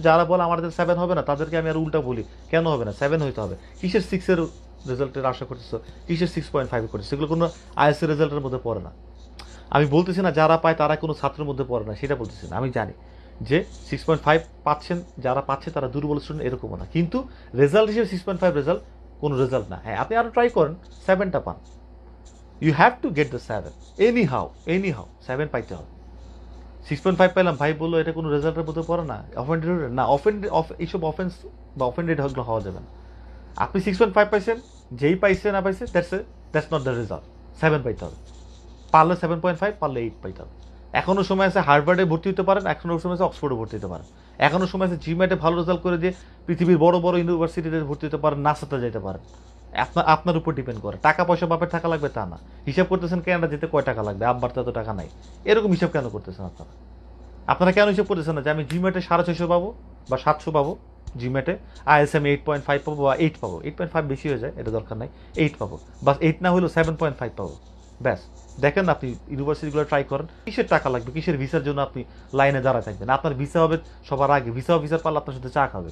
যারা বলে আমাদের 7 হবে না তাদেরকে আমি আর উল্টা বলি, কেন হবে না, 7 হইতে হবে। কিসের 6-এর রেজাল্টের আশা করতেছো, কিসের 6.5 করতেছো, সেগুলো কোনো আইএসসি রেজাল্টের মধ্যে পড়ে না। আমি বলতেছি না যারা পায় তারা কোনো ছাত্রের মধ্যে পড়ে না, সেটা বলতেছি না। আমি জানি যে 6.5 পাচ্ছেন, যারা পাচ্ছে তারা দুর্বল স্টুডেন্ট এরকমও না, কিন্তু রেজাল্ট হিসেবে 6.5 রেজাল্ট কোনো রেজাল্ট না। হ্যাঁ, আপনি আরও ট্রাই করেন, 7টা পান। You have to get the 7, anyhow 7 পাইতে হবে। 6.5 পাইলাম, ভাই বললো এটা কোনো রেজাল্টের মধ্যে পড়ে না, অফেন্ডেড না, এইসব অফেন্স বা অফেন্ডেড হওয়া যাবে না। আপনি 6.5 পাইছেন, যেই পাইছে না পাইছে, দ্যাটস নট দ্য রেজাল্ট। 7 পাইতে হবে, পারলে 7.5, পারলে 8 পাইতে হবে। এখনো সময় আছে হার্ভার্ডে ভর্তি হতে পারেন, এখনো সময় আছে অক্সফোর্ডে ভর্তি হতে পারেন, এখনো সময় আছে জিম্যাটে ভালো রেজাল্ট করে দিয়ে পৃথিবীর বড় বড় ইউনিভার্সিটিতে ভর্তি হতে পারেন, নাসাতে যেতে পারেন। আপনার উপর ডিপেন্ড করে। টাকা পয়সা বাপের টাকা লাগবে তা না। হিসাব করতেছেন ক্যানাডা যেতে কয় টাকা লাগবে, আব্বার তো এত টাকা নাই, এরকম হিসাব কেন করতেছেন আপনারা? আপনারা কেন হিসাব করতেছেন না যে আমি জিম্যাটে 650 পাবো বা 700 পাবো, জিম্যাটে আইএসএম 8.5 পাবো বা 8 পাবো, 8.5 বেশি হয়ে যায়, এটা দরকার নাই, 8 পাবো, বাস 8 না হলেও 7.5 পাবো, ব্যাস। দেখেন না, আপনি ইউনিভার্সিটিগুলো ট্রাই করেন, কিসের টাকা লাগবে, কিসের ভিসার জন্য আপনি লাইনে দাঁড়ায় থাকবেন? আপনার ভিসা হবে সবার আগে, ভিসা অফিসার পারলে আপনার সাথে চা খাবে।